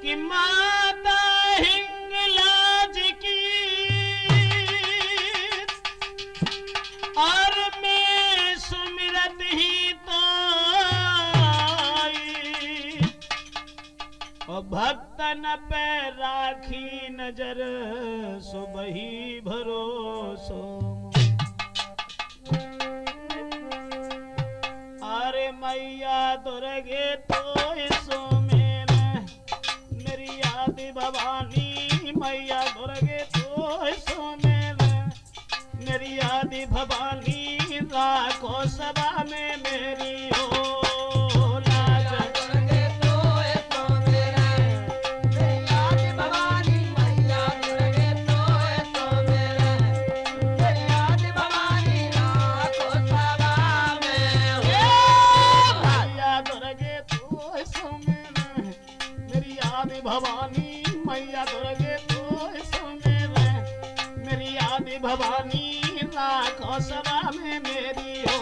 कि माता हिंगलाज की और मैं सुमिरत ही तो आई और भक्तन पे राखी नजर सुबही भरोसो अरे मैया दुर्गे तो सो मेरी याद भवानी मैया दुर्गे तो सो मेरी याद भवानी राखो सभा में मेरी हो भवानी मैया दुर्गे तो मेरी याद भवानी राखो सभा में मेरी हो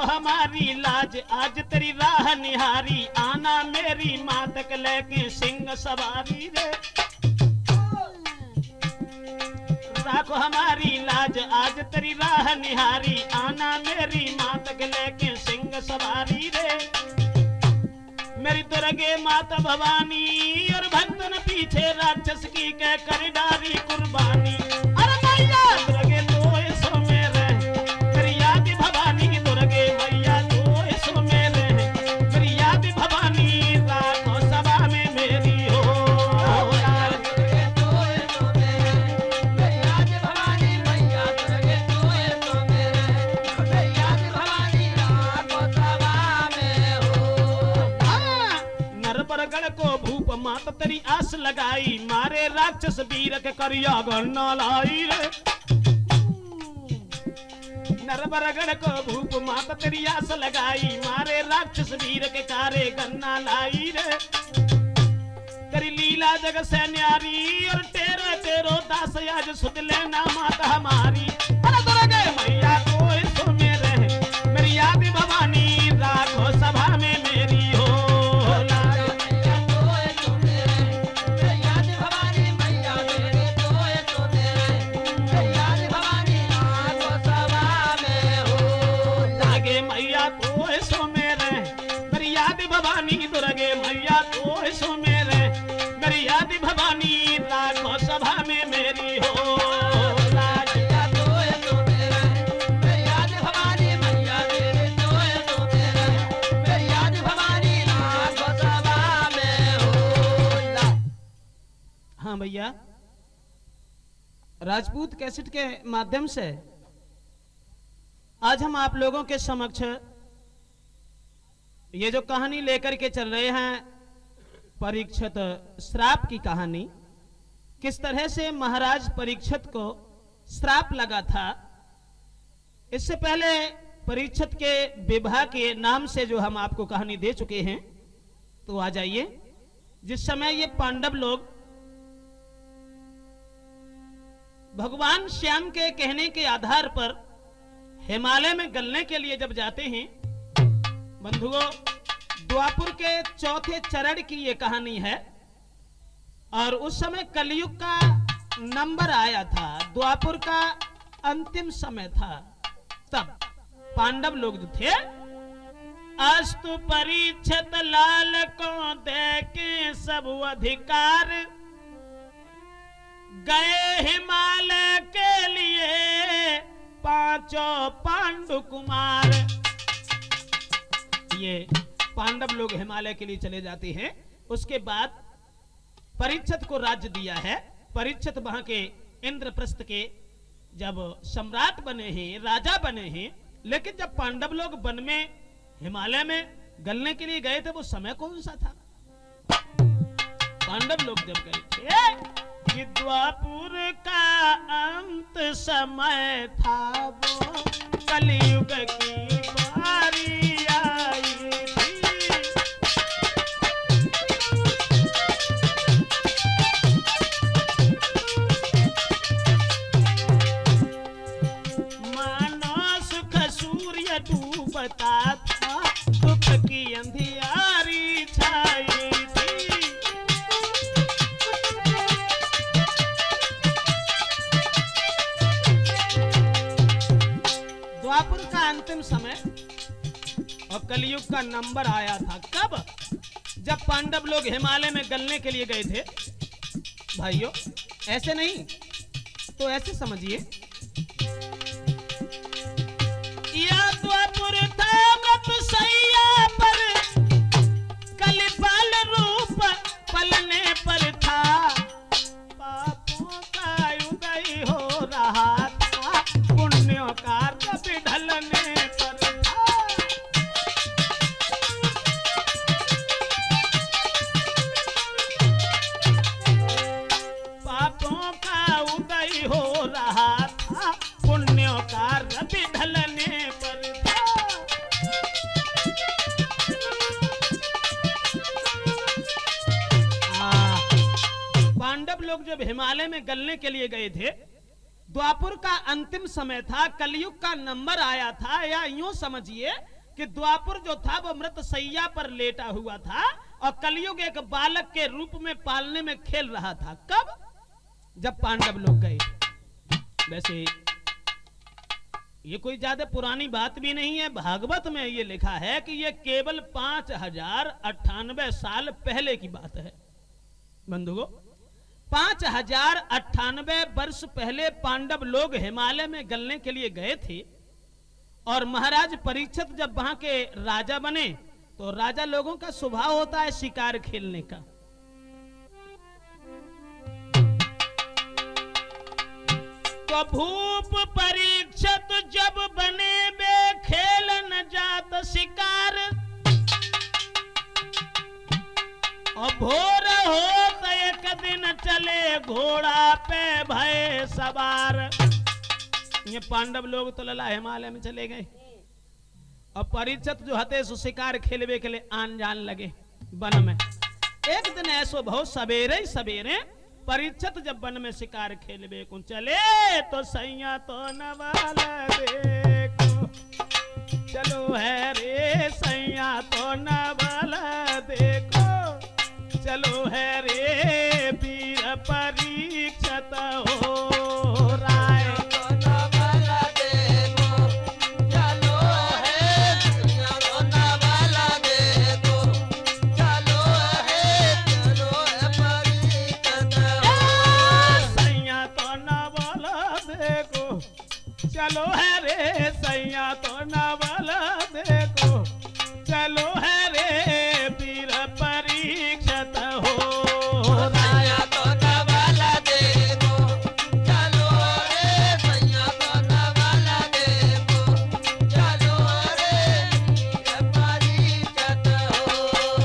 हमारी लाज आज तेरी राह निहारी आना मेरी मातक लेके सिंह सवारी रे राखो हमारी लाज आज तेरी राह निहारी आना मेरी मातक लेके सिंह सवारी रे मेरी दुर्गे माता भवानी और भक्तन पीछे राक्षस की कह कर डारी कुर्बानी अरे मैया दुर्गे तो सो मेरे मेरी याद भवानी दुर्गे मैया तो सो मेरे मेरी याद भवानी राखो सभा में मेरी हो नरबरगढ़ को भूप माता तेरी आस लगाई मारे राक्षस वीर के करिया गणना लाई रे नरबरगढ़ को भूप माता तेरी आस लगाई मारे राक्षस वीर के कारे गन्ना लाई रे करी लीला जग से न्यारी और तेरे तेरो दास आज सुध लेना माता हमारी अरे दुर्गे मैया को सो मेरे मेरी याद भवानी राखो सभा में मेरी हो दुर्गे मैया तो सो मेरे मेरी याद भवानी राखो सभा में मेरी हो हाँ भैया राजपूत कैसेट के माध्यम से आज हम आप लोगों के समक्ष ये जो कहानी लेकर के चल रहे हैं परीक्षित श्राप की कहानी किस तरह से महाराज परीक्षित को श्राप लगा था। इससे पहले परीक्षित के विवाह के नाम से जो हम आपको कहानी दे चुके हैं तो आ जाइए जिस समय ये पांडव लोग भगवान श्याम के कहने के आधार पर हिमालय में गलने के लिए जब जाते हैं बंधुओं द्वापुर के चौथे चरण की ये कहानी है और उस समय कलयुग का नंबर आया था द्वापुर का अंतिम समय था तब पांडव लोग जो थे अस्तु परीक्षित लाल को दे के सब अधिकार गए हिमालय के लिए पांचों पांडु कुमार ये पांडव लोग हिमालय के लिए चले जाते हैं। उसके बाद परीक्षित को राज्य दिया है। परीक्षित वहां के इंद्रप्रस्थ के जब सम्राट बने हैं राजा बने हैं लेकिन जब पांडव लोग वन में हिमालय में गलने के लिए गए थे वो समय कौन सा था। पांडव लोग जब गए थे कि द्वापुर का अंत समय था वो कलयुग की बारी आई थी। समय और कलयुग का नंबर आया था। कब? जब पांडव लोग हिमालय में गलने के लिए गए थे। भाइयों, ऐसे नहीं तो ऐसे समझिए, या द्वापुर था मृत सैया पर, कलिपाल रूप पलने पर था, पापों का उदय हो रहा था, पुण्यों का रब ढलने पर था। पापों का उदय हो रहा था, पुण्यों का रब ढलने पर था। पांडव लोग जब हिमालय में गलने के लिए गए थे, द्वापुर का अंतिम समय था, कलयुग का नंबर आया था, या यूं समझिए कि द्वापुर जो था वो मृत सैया पर लेटा हुआ था और कलयुग एक बालक के रूप में पालने में खेल रहा था। कब? जब पांडव लोग गए। वैसे ये कोई ज्यादा पुरानी बात भी नहीं है, भागवत में ये लिखा है कि ये केवल 5098 साल पहले की बात है। बंधुओं, 5098 वर्ष पहले पांडव लोग हिमालय में गलने के लिए गए थे और महाराज परीक्षित जब वहां के राजा बने तो राजा लोगों का स्वभाव होता है शिकार खेलने का। तो भूप परीक्षित जब बने बे खेल न जात शिकार, और भोर हो तो एक दिन चले घोड़ा पे भय सवार। ये पांडव लोग तो लला हिमालय में चले गए और परीक्षित जो हते सो शिकार खेलवे के लिए आन जान लगे वन में। एक दिन ऐसो बहुत सवेरे ही सवेरे परीक्षित जब वन में शिकार खेलवे को चले तो सैया तो नवाला देखो, चलो है रे सैया तो नवाला देखो, चलो है रे वीर परीक्षित हो राय। चलो है रे सैया तो नवाला देखो, चलो है रे वीर परीक्षित हो राया तो नवाला देखो, चलो रे सैया तो नवाला देखो, चलो रे वीर परीक्षित हो।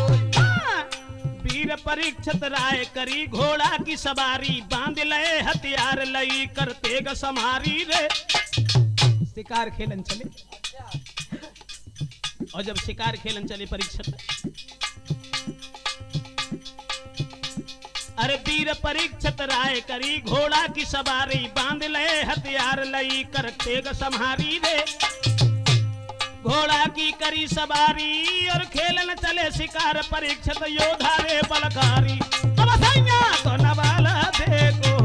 वीर परीक्षित राय करी घोड़ा की सवारी, बांध लए हथियार लई करते ग समारी रे। शिकार खेलन चले और जब शिकार खेलन चले परीक्षित, अरे वीर परीक्षित राय करी घोड़ा की सवारी, बांध ले हथियार लई करते ग संहारी रे। घोड़ा की करी सवारी और खेलन चले शिकार, परीक्षित योधा रे बलकारी। अब सैया तो नवाला देखो,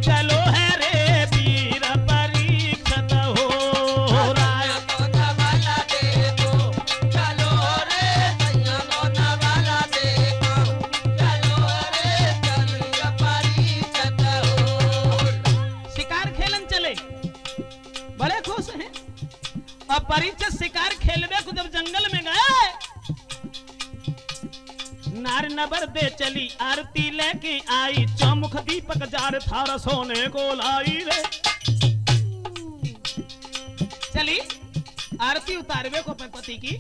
चलो है रे वीर परीक्षित हो राय। तो नवाला देखो, चलो रे सैया तो नवाला देखो, चलो रे वीर परीक्षित हो। शिकार खेलन चले, बड़े खुश हैं। और परीक्षित शिकार खेलने को जब जंगल में गए, नार नबर दे चली आरती लेके आई, चौमुख दीपक जार थार सोने को लाई रे। चली आरती उतारवे को पति की,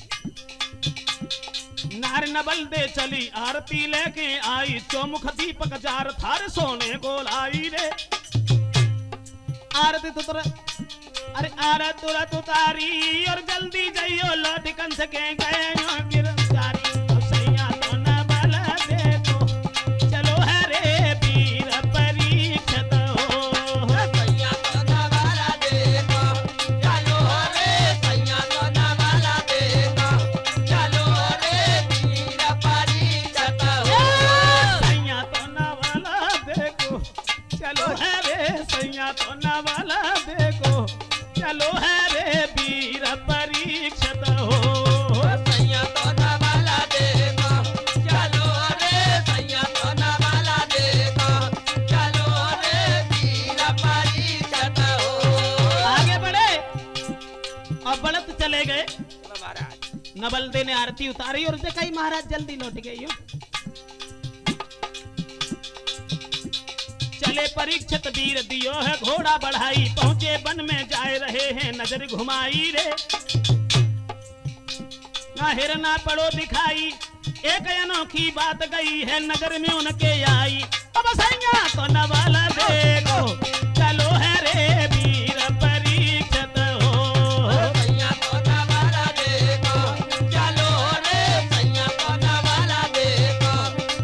नार नबल दे चली आरती लेके आई, चौमुख दीपक जार थार सोने को लाई रे। आरती तो अरे आरत तुरत उतारी और जल्दी जाइयो लौट कंस के गए गिरफ्तारी। सैया तो नवाला देखो, चलो है रे वीर परीक्षित हो। सैया तो नवाला देखो, चलो रे सैया तो नवाला देखो, चलो रे वीर परीक्षित हो। सैया तो नवाला देखो, चलो है रे सैया तो नवाला देखो, चलो है रे वीर परी आरती उतारी और देखा महाराज जल्दी लौट गए। चले परीक्षित वीर दियो है घोड़ा बढ़ाई, पहुंचे वन में जाए रहे हैं नजर घुमाई रे। ना हिरना पड़ो दिखाई, एक अनोखी बात गई है नगर में उनके आई। अब सैया तो नवाला देखो चलो है रे वीर परीक्षित हो। सैया तो नवाला देखो चलो रे, सैया तो नवाला देखो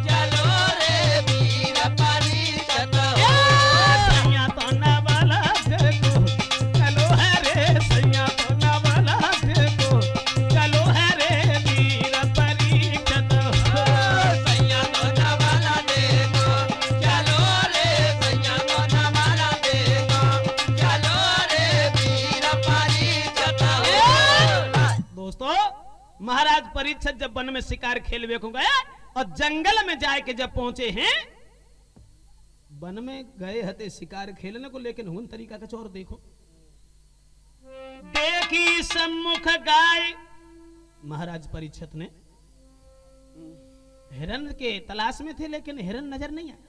चलो रे वीर परीक्षित हो। सैया तो नवाला देखो चलो है रे, सैया तो नवाला देखो चलो है रे वीर परीक्षित हो। सैया तो नवाला देखो चलो रे, सैया तो नवाला देखो चलो रे वीर परीक्षित हो। दोस्तों महाराज परीक्षित जब वन में शिकार खेलवे को गए और जंगल में जाके जब पहुंचे हैं, वन में गए हते शिकार खेलने को, लेकिन हुन तरीका कुछ और देखो। देखी सम्मुख गाय, महाराज परीक्षित ने हिरन के तलाश में थे लेकिन हिरन नजर नहीं आया।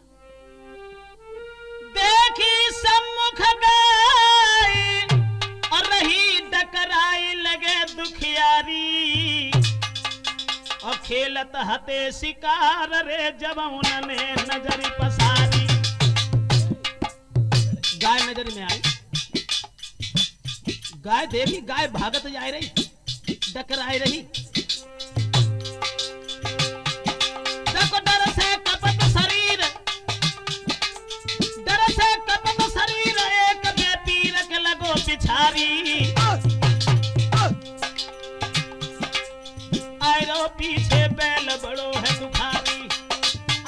देखी सम्मुख गाय और रही डकराई लगे दुखियारी, और खेलत हते शिकार रे जब उन्होंने नजर पसारी। गाय नजर में आई, गाय देखी गाय भागत जा रही, डकराई रही। देखो डर से कपट शरीर, डर से कपट शरीर एक बेपीर के लगो पिछारी। आयरो पीछे बैल बड़ो है दुखारी,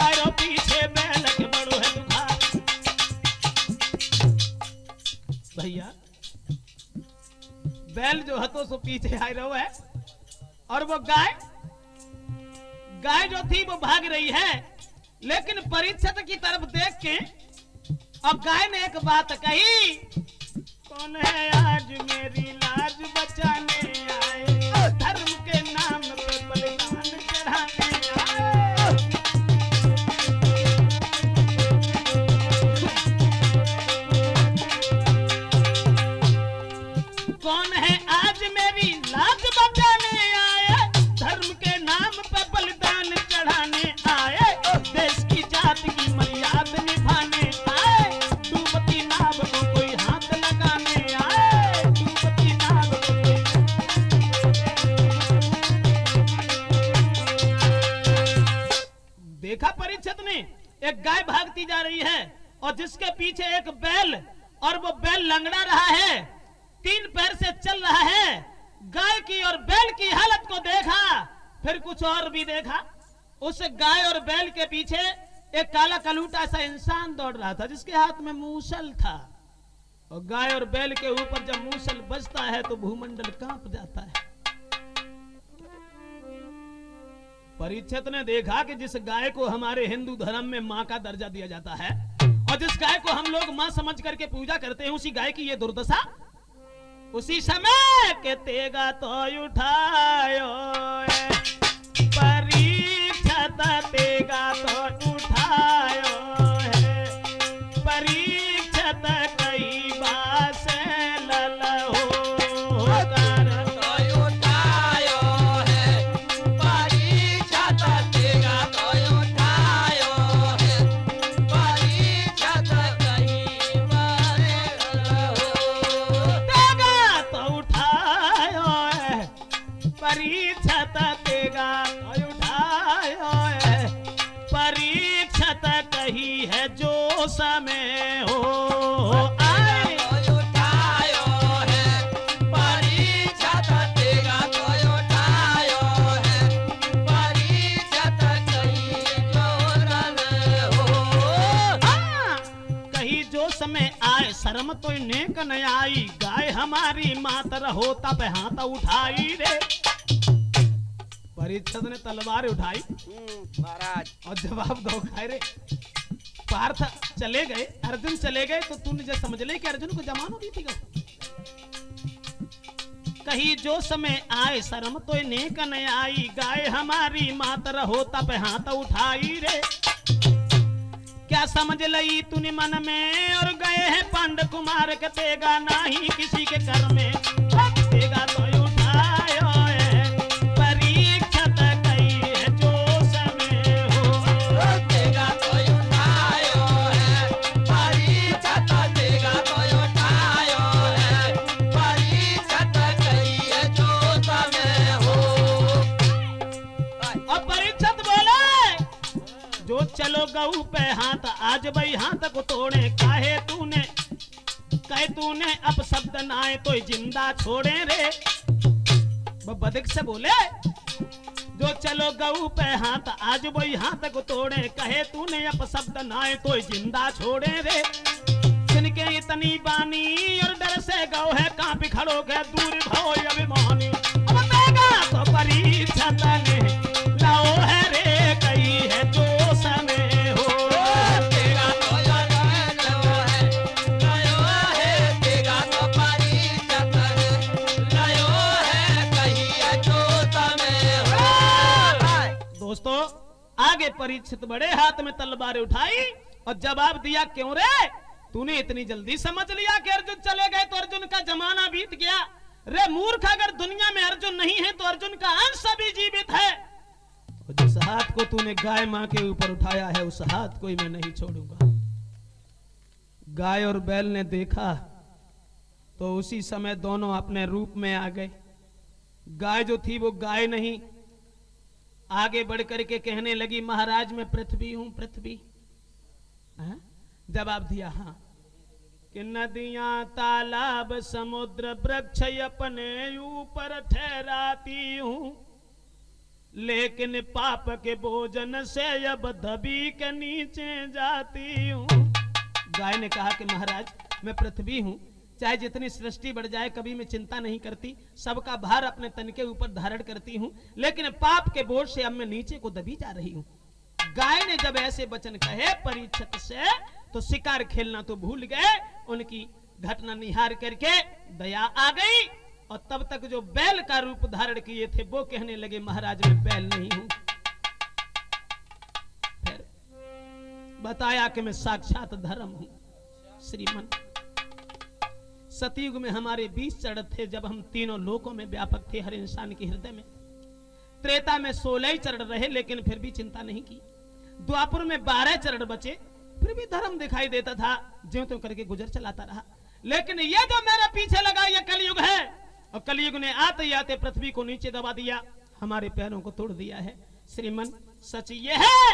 आयरो पीछे बैल के बड़ो है दुखारी। भैया बैल जो हतो सो पीछे आए रहो है, और वो गाय, गाय जो थी वो भाग रही है। लेकिन परीक्षित की तरफ देख के अब गाय ने एक बात कही, कौन है आज मेरी लाज बचाने आए, धर्म के नाम पे बलिदान चढ़ाने आए। कौन है आज मेरी लाज बचाने आए, धर्म के नाम पे बलिदान चढ़ाने आए, देश की जात की मर्यादा निभाने आए, डूबती नाव को कोई हाथ लगाने आए, डूबती नाव को कोई। देखा परीक्षित ने, एक गाय भागती जा रही है और जिसके पीछे एक बैल, और वो बैल लंगड़ा रहा है, तीन पैर से चल रहा है। गाय की और बैल की हालत को देखा, फिर कुछ और भी देखा। उस गाय और बैल के पीछे एक काला कलूटा सा इंसान दौड़ रहा था जिसके हाथ में मूसल था, और गाय और बैल के ऊपर जब मूसल बजता है तो भूमंडल कांप जाता है। परीक्षित ने देखा कि जिस गाय को हमारे हिंदू धर्म में मां का दर्जा दिया जाता है और जिस गाय को हम लोग मां समझ करके पूजा करते हैं, उसी गाय की ये दुर्दशा। उसी समय के तेगा तो उठायो परीक्षित, तेगा तो उठायो है परीक्षित, कई बास ललहो कर तो उठायो है परीक्षित, तेगा तो उठायो है परीक्षित, कई बास ललहो। तेगा तो उठायो है परीक्षित, तेगा तो उठायो है परीक्षित, कही है जो समय हो आए। तो उठायो है परीक्षित, तेगा तो उठायो है परीक्षित, कई जो समय हो। हाँ, कहीं जो समय आए शर्म तो नेक न आई, गाय हमारी मातर होता पे हाथ उठाई रे। परीक्षित ने तलवार उठाई महाराज और जवाब दो खाए रे। पार्थ चले गए, अर्जुन चले गए, तो तूने जो समझ ले कि अर्जुन को जमानो दी थी। कही जो समय आए शर्म तो नेक न आई, गाय हमारी मातर हो तब हाथ उठाई रे। क्या समझ लई तूने मन में, और गए हैं पांड कुमार के तेगा नहीं किसी के कर में, तेगा तो उठायो है परीक्षत कई है जो समय हो। तेगा तो उठायो है परीक्षत, तेगा तो उठायो है परीक्षत कई है जो समय हो। और परीक्षित बोले जो चलो गऊ पे हाथ आज भाई हाथ को तोड़े, काहे तूने कहे तूने अब शब्द ना आए तो जिंदा छोड़े रे। वो बदक से बोले जो चलो गऊ पे हाथ आज वही हाथ को तोड़े, कहे तूने अब शब्द ना आए तो जिंदा छोड़े रे। जिनके इतनी बानी और डर से गौ है कांपी खड़ो के दूर भो अभिमानी, अब देगा तो परीक्षित ने लाओ है रे कही है जो समय हो। तेगा तो लयो है, लयो है तेगा तो परीक्षत, लयो है कही है जो समय हो। दोस्तों आगे परीक्षित बड़े हाथ में तलवार उठाई और जवाब दिया, क्यों रे तूने इतनी जल्दी समझ लिया कि अर्जुन चले गए तो अर्जुन का जमाना बीत गया। रे मूर्ख, अगर दुनिया में अर्जुन नहीं है तो अर्जुन का अंश भी जीवित है। जिस हाथ को तूने गाय मां के ऊपर उठाया है उस हाथ को ही मैं नहीं छोड़ूंगा। गाय और बैल ने देखा तो उसी समय दोनों अपने रूप में आ गए। गाय जो थी वो गाय नहीं, आगे बढ़ करके कहने लगी महाराज मैं पृथ्वी हूं पृथ्वी। जवाब दिया हाँ कि नदियां तालाब समुद्र वृक्ष अपने ऊपर ठहराती हूं, लेकिन पाप के भोजन से अब दबी के नीचे जाती हूं। गाय ने कहा कि महाराज मैं पृथ्वी हूं, चाहे जितनी सृष्टि बढ़ जाए कभी मैं चिंता नहीं करती, सबका भार अपने तन के ऊपर धारण करती हूं, लेकिन पाप के बोझ से अब मैं नीचे को दबी जा रही हूं। गाय ने जब ऐसे वचन कहे परीक्षित से तो शिकार खेलना तो भूल गए, उनकी घटना निहार करके दया आ गई। और तब तक जो बैल का रूप धारण किए थे वो कहने लगे महाराज मैं बैल नहीं हूं। फिर बताया कि मैं साक्षात धर्म हूं। श्रीमन सतयुग में हमारे 20 चरण थे जब हम तीनों लोकों में व्यापक थे हर इंसान के हृदय में। त्रेता में 16 चरण रहे लेकिन फिर भी चिंता नहीं की। द्वापर में 12 चरण बचे फिर भी धर्म दिखाई देता था, ज्यों त्यों करके गुजर चलाता रहा। लेकिन ये जो मेरे पीछे लगा ये कलयुग है, और कलयुग ने आते आते पृथ्वी को नीचे दबा दिया, हमारे पैरों को तोड़ दिया है। श्रीमन सच ये है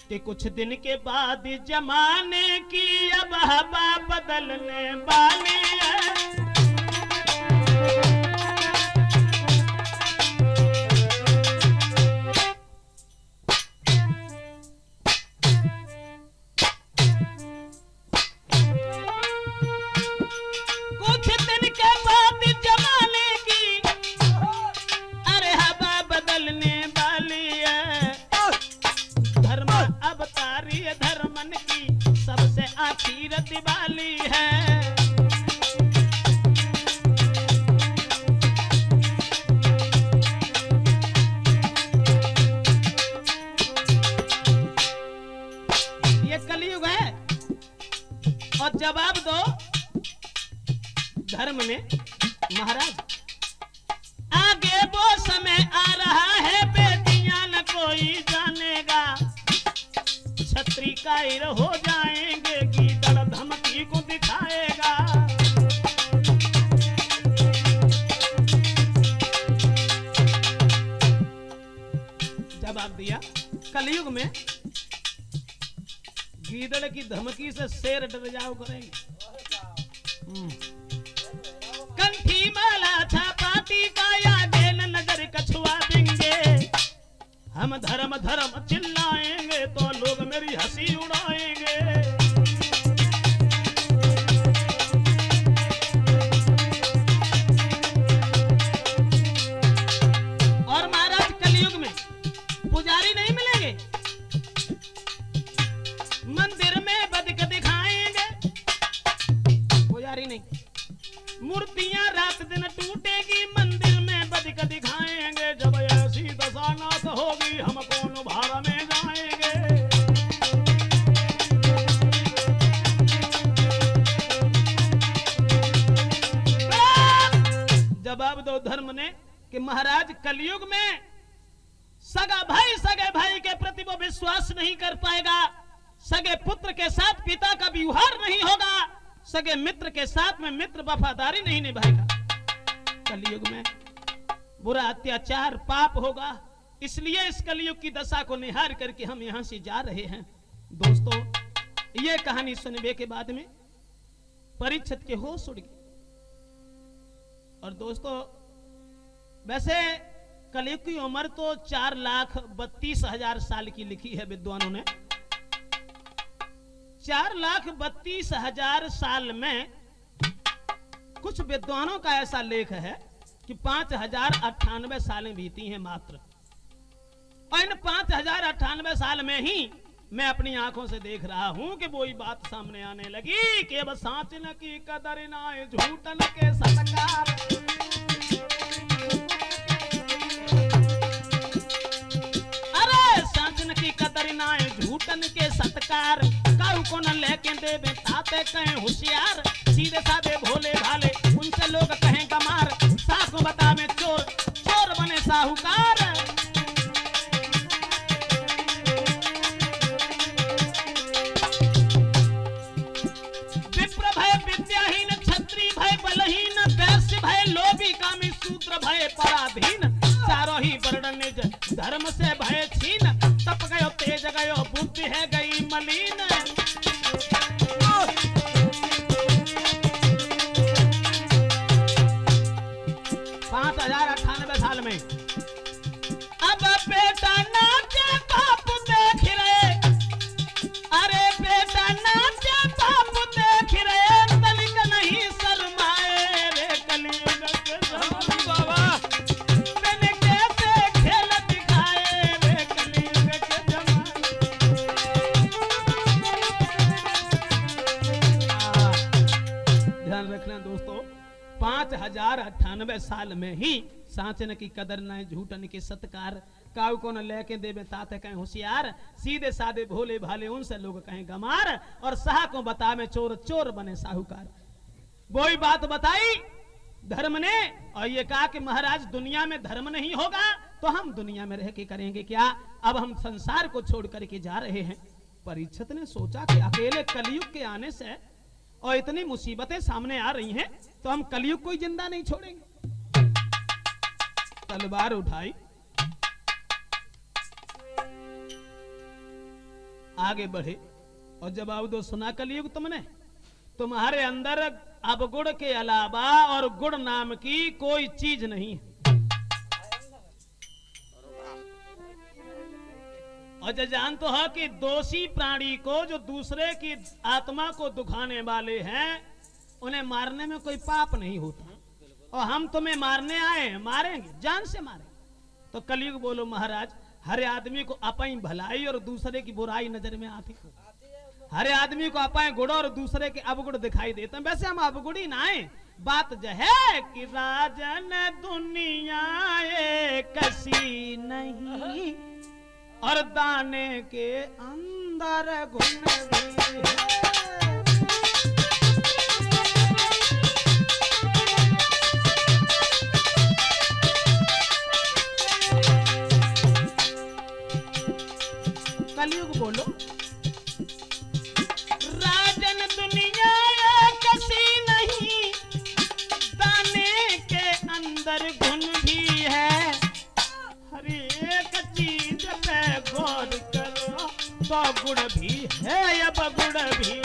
कि कुछ दिन के बाद जमाने की अब हवा बदलने वाली है। दिवाली है ये कलयुग है। और जवाब दो धर्म में महाराज आगे वो समय आ रहा है बेटियां न कोई जानेगा, छत्री कायर हो जाएंगे गीदड़ धमकी को दिखाएगा। जवाब दिया कलयुग में गीदड़ की धमकी से शेर डर जाओ करेंगे। कंठी माला था पाती का आगे न नजर कछुआ देंगे, हम धर्म धर्म चिल्लाएंगे तो लोग मेरी हंसी उड़ाएंगे। और महाराज कलयुग में पुजारी नहीं मिलेंगे, मंदिर में बदक दिखाएंगे, पुजारी नहीं, मूर्तियां रात दिन टूटे होगी, हम कौन भाड़ा में जाएंगे। जवाब दो धर्म ने कि महाराज कलयुग में सगे भाई के प्रति वो विश्वास नहीं कर पाएगा, सगे पुत्र के साथ पिता का व्यवहार नहीं होगा, सगे मित्र के साथ में मित्र वफादारी नहीं निभाएगा। कलयुग में बुरा अत्याचार पाप होगा, इसलिए इस कलयुग की दशा को निहार करके हम यहां से जा रहे हैं। दोस्तों, ये कहानी सुनने के बाद में परीक्षित के होश उड़ गए। और दोस्तों, वैसे कलयुग की उम्र तो 4,32,000 साल की लिखी है विद्वानों ने। 4,32,000 साल में कुछ विद्वानों का ऐसा लेख है कि 5,098 सालें बीती हैं मात्र। और इन 5,098 साल में ही मैं अपनी आंखों से देख रहा हूं कि वही बात सामने आने लगी कि अब साचन की कदर नाए झूठन के सत्कार। अरे साचन की कदर नाए झूठन के सत्कार, काऊ को न लेके देवे ताते कहें होशियार, सीधे साधे भोले भाले उनसे लोग कहें कमार, सासू बतावे चोर, चोर बने साहूकार। भय लोभी कामी सूत्र भय पराधीन, चारों ही वर्ण निज धर्म से भय छीन, तप गयो तेज गयो बुद्धि है गई मलिन। 5,098 साल में अब बेटा नाचे बाप देख रहे, अरे बेटा नाचे बाप देख रहे, तनिक नहीं शर्माए रे कलयुग के बाबा, मैंने कैसे खेल दिखाए रे कलयुग के जमाने। ध्यान रखना दोस्तों, 5,098 साल में ही साचन की कदर न झूठन के सत्कार, काऊ को न लेके देवे ताते कहें होशियार, सीधे साधे भोले भाले उनसे लोग कहें गमार, और साह को बतावे चोर, चोर बने साहूकार। वही बात बताई धर्म ने, और ये कहा कि महाराज दुनिया में धर्म नहीं होगा तो हम दुनिया में रह के करेंगे क्या, अब हम संसार को छोड़ करके जा रहे हैं। परीक्षित ने सोचा कि अकेले कलयुग के आने से और इतनी मुसीबतें सामने आ रही हैं तो हम कलयुग को ही जिंदा नहीं छोड़ेंगे। तलवार उठाई, आगे बढ़े और जवाब दो, सुना कलयुग तुमने, तुम्हारे अंदर अब गुड़ के अलावा और गुड़ नाम की कोई चीज नहीं है। और जो जान तो है कि दोषी प्राणी को, जो दूसरे की आत्मा को दुखाने वाले हैं, उन्हें मारने में कोई पाप नहीं होता, और हम तुम्हें मारने आए हैं, मारेंगे, जान से मारेंगे। तो कलयुग बोलो महाराज, हर आदमी को अपनी भलाई और दूसरे की बुराई नजर में आती, हर आदमी को अपने गुड़ और दूसरे के अवगुण दिखाई देते हैं। वैसे हम अवगुड़ी ना है, बात जो है कि राजन दुनिया कसी नहीं, और दाने के अंदर गुण भी है। कलयुग बोलो, राजन दुनिया कसी नहीं, दाने के अंदर गुण भी है, हर एक चीज पे गौर करो तो गुण भी है, अब गुण भी है।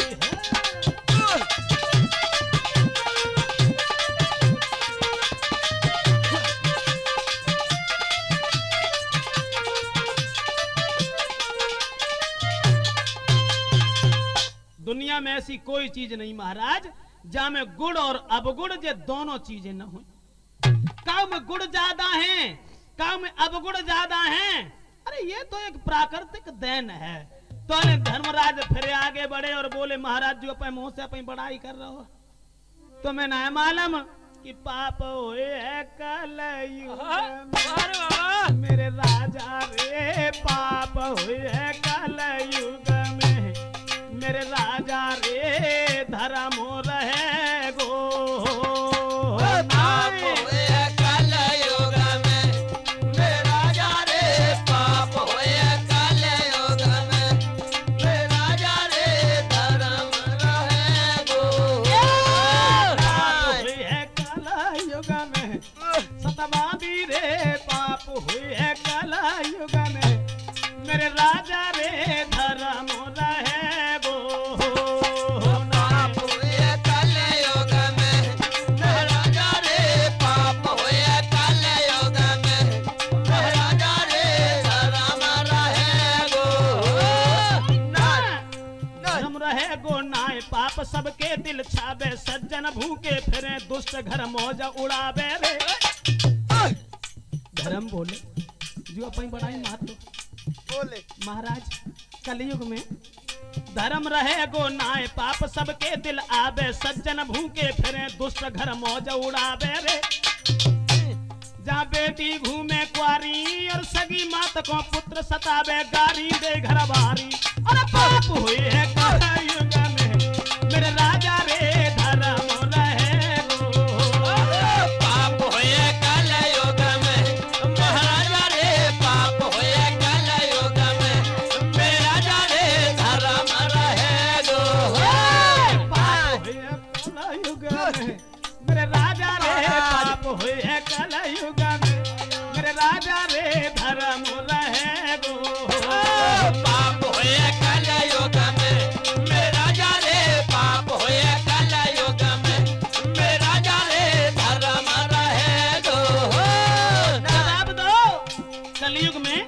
दुनिया में ऐसी कोई चीज नहीं महाराज जहां में गुड़ और अवगुण ये दोनों चीजें न हो। काऊ में गुड़ ज्यादा है, काऊ में अवगुण ज्यादा है, अरे ये तो एक प्राकृतिक देन है। तो धर्मराज फिर आगे बढ़े और बोले महाराज जो अपने मुंह से अपनी बड़ाई कर रहे हो, तुम्हें ना मालूम कि पाप हुए है कलयुग में। अरे बाबा मेरे राजा रे पाप हुए है कलयुग में, मेरे राजा रे धर्म रहे गो पाप होए कलयुग में, मेरा राजा रे पाप होए कलयुग में, मेरा राजा रे धर्म रहे गो। पाप हुई है कलयुग में, सतवादी रे पाप हुई है कलयुग में, मेरे राजा रे धर्म रहे गो पाप होए कलयुग में, मेरा राजा रे पाप होए कलयुग में, मेरा राजा रे धर्म रहे गो। धर्म रहे गो नाय पाप सबके दिल छाबे, सज्जन भूखे फिरे दुष्ट घर मौज उड़ावे रे। धर्म बोले जो अपनी बड़ाई महत्व बोले महाराज कलयुग में धर्म रहे गो नाय पाप सबके दिल आवे, सज्जन भूखे फिरे दुष्ट घर मौज उड़ावे रे। जहाँ बेटी घूमे कुआरी और सगी मात को पुत्र सतावे, गारी दे घर बारी और पाप हुई है कलयुग में, मेरे राजा रे धर्म रहे गो। पाप होए कलयुग में, महाराजा रे पाप होए कलयुग में, मेरा राजा रे धर्म रहे गो। पाप हुई है कलयुग में, मेरे राजा रे पाप हुई है कलयुग में, मेरे राजा रे धर्म रहे गो। पाप होए कलयुग में, मेरा राजा रे पाप होए कलयुग में, मेरा राजा रे धर्म रहे गो। जवाब दो कलयुग में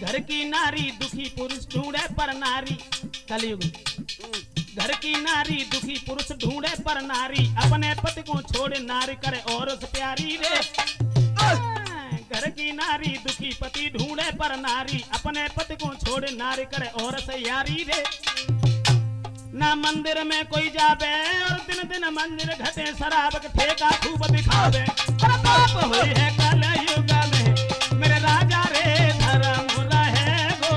घर की नारी दुखी पुरुष ढूंढे पर नारी, कलयुग में घर की नारी दुखी पुरुष ढूंढे पर नारी, अपने पति को छोड़े नारी करे और उस प्यारी रे। घर की नारी दुखी पति ढूंढे पर नारी, अपने पति को छोड़े नारी करे और से यारी रे। ना मंदिर में कोई जावे और दिन दिन मंदिर घटे, शराब के ठेका खूब दिखावे, और पाप हुई है कलयुग में, मेरे राजा रे धर्म रहे गो।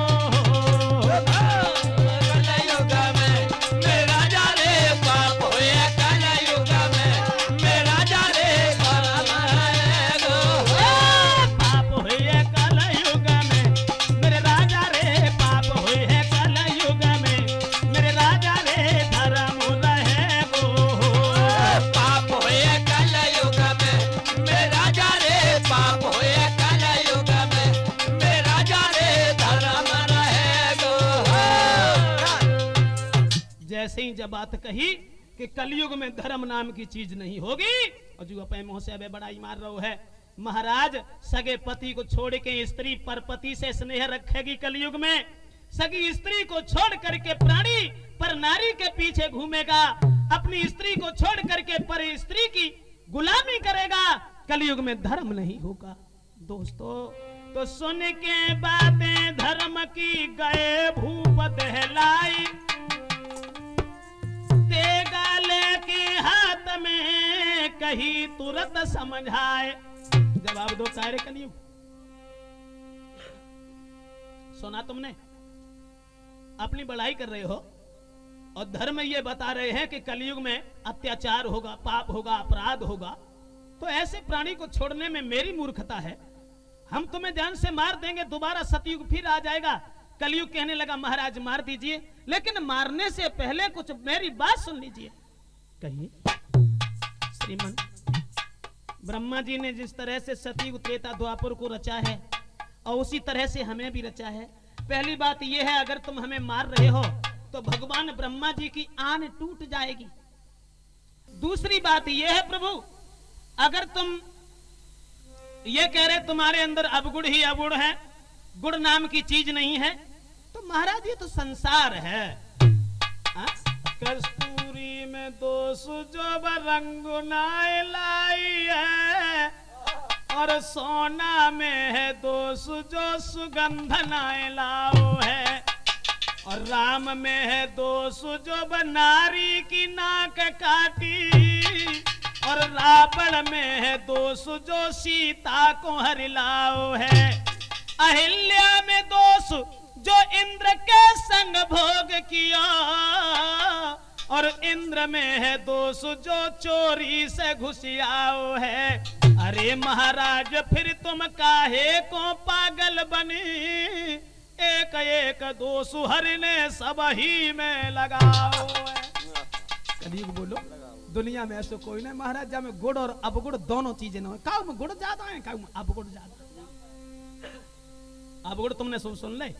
कलयुग में, मेरा राजा रे पाप होए कलयुग में, मेरा राजा रे धर्म रहे गो। पाप हुई है कलयुग में, मेरे राजा रे पाप हुई है कलयुग में, मेरे राजा रे धर्म रहे गो। पाप होए कलयुग में, मेरा राजा रे पाप होए कलयुग में, मेरा राजा रे धर्म रहे गो। जैसे ही जब बात कही कि कलयुग में धर्म नाम की चीज नहीं होगी, और जो अपने मुंह से अबे बड़ाई मार रहा है, महाराज सगे पति को छोड़ के स्त्री पर पति से स्नेह रखेगी कलयुग में, सगी स्त्री को छोड़ करके प्राणी पर नारी के पीछे घूमेगा, अपनी स्त्री को छोड़ करके पर स्त्री की गुलामी करेगा, कलयुग में धर्म नहीं होगा। दोस्तों तो सुन के बातें धर्म की गए भूप दहलाई, देगा लेके हाथ में कही तुरंत समझाए। जवाब दो कार्य कलयुग सुना तुमने, अपनी बड़ाई कर रहे हो और धर्म ये बता रहे हैं कि कलयुग में अत्याचार होगा, पाप होगा, अपराध होगा, तो ऐसे प्राणी को छोड़ने में मेरी मूर्खता है। हम तुम्हें जान से मार देंगे, दोबारा सतयुग फिर आ जाएगा। कलयुग कहने लगा महाराज मार दीजिए, लेकिन मारने से पहले कुछ मेरी बात सुन लीजिए। कहिए। श्रीमान ब्रह्मा जी ने जिस तरह से सतयुग त्रेता द्वापर को रचा है और उसी तरह से हमें भी रचा है। पहली बात यह है, अगर तुम हमें मार रहे हो तो भगवान ब्रह्मा जी की आन टूट जाएगी। दूसरी बात यह है प्रभु, अगर तुम ये कह रहे तुम्हारे अंदर अवगुण ही अवगुण है, गुण नाम की चीज नहीं है, तो महाराज ये तो संसार है। कस्तूरी में दोष जो रंग नाय लाई है, और सोना में है दोष जो सुगंध नाय लाओ है। और राम में है दोष जो बनारी की नाक काटी, और रावण में है दोष जो सीता को हरिलाओ है। अहिल्या में दोष जो इंद्र के संग भोग किया, और इंद्र में है दोष जो चोरी से घुसियाओ है। अरे महाराज फिर तुम काहे को पागल बनी, एक एक दोष हरि ने सब ही में लगाओ है। कलयुग बोलो दुनिया में ऐसे कोई नहीं महाराज जब में गुड़ और अवगुड़ दोनों चीजें ना हो। काऊ में गुड़ ज्यादा है, काऊ में अवगुड़ ज्यादा। अवगुड़ तुमने सुन ले,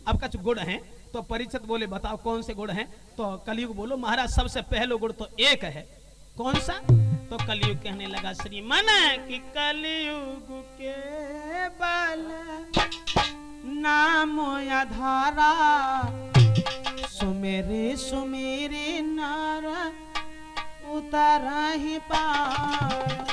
अब कुछ गुड़ हैं तो परीक्षित बोले बताओ कौन से गुड़ हैं, तो कलयुग बोलो महाराज सबसे पहले गुड़ तो एक है। कौन सा? तो कलयुग कहने लगा श्रीमन कि कलयुग के बल नाम आधारा, सुमेरे सुमेरे नर उतरा ही पार।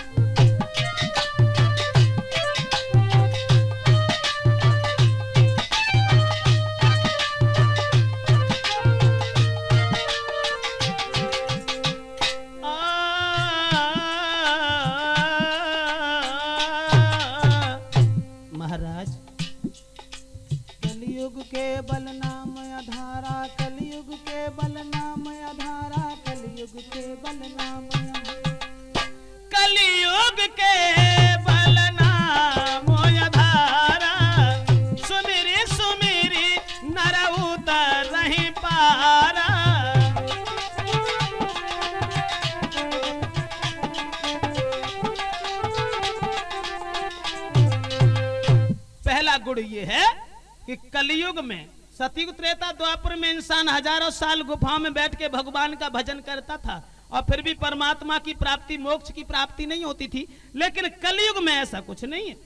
कलयुग के बल नाम आधारा, कलयुग के बल नाम आधारा, कलयुग के बल नाम, कलयुग के बल नाम आधारा, सुमिरी सुमिरी नर उतर रही पारा। पहला गुण ये है कि कलयुग में सतयुग त्रेता द्वापर में इंसान हजारों साल गुफा में बैठ के भगवान का भजन करता था और फिर भी परमात्मा की प्राप्ति मोक्ष की प्राप्ति नहीं होती थी। लेकिन कलयुग में ऐसा कुछ नहीं है।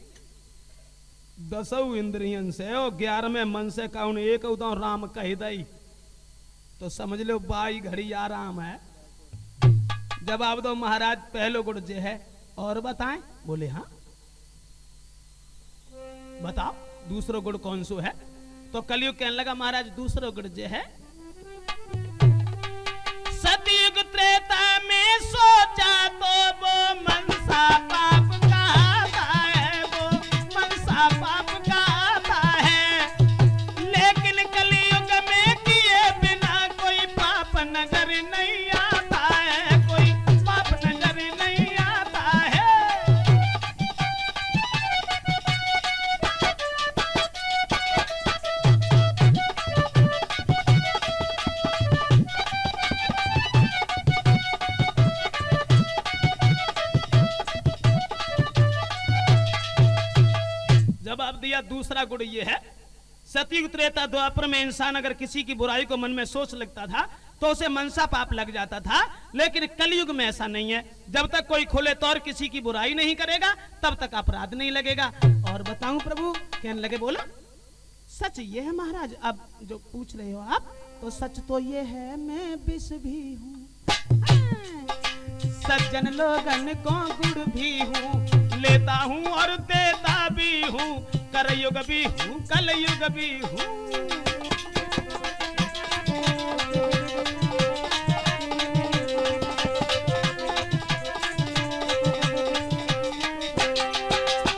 10 इंद्रियन से और 11वें मन से कौन एक उदम राम कह दई तो समझ लो 22 घड़ी आराम है। जवाब दो महाराज पहलो गुण जे है और बताएं। बोले हाँ बताओ दूसरा गुण कौन सो है। तो कलयुग कहने लगा महाराज दूसरा गुण जो है सतयुग त्रेता में सोचा तो वो मनसा पाप का आता है, वो मनसा पाप का आता है। लेकिन कलयुग में किए बिना कोई पाप नजर नहीं आता है, कोई पाप नजर नहीं आता है। जवाब दिया दूसरा गुण ये है सतयुग त्रेता द्वापर में इंसान अगर किसी की बुराई को मन में सोच लगता था तो उसे मनसा पाप लग जाता था। लेकिन कलयुग में ऐसा नहीं है। जब तक कोई खुले तौर किसी की बुराई नहीं करेगा तब तक अपराध नहीं लगेगा। और बताऊं प्रभु कहने लगे बोला सच ये है महाराज। अब जो पूछ रहे हो आप तो सच तो ये है मैं विष भी हूँ, सज्जन लोगन को गुड़ भी हूँ, लेता हूँ और देता भी हूँ, करयुग भी हूँ कलयुग भी हूँ।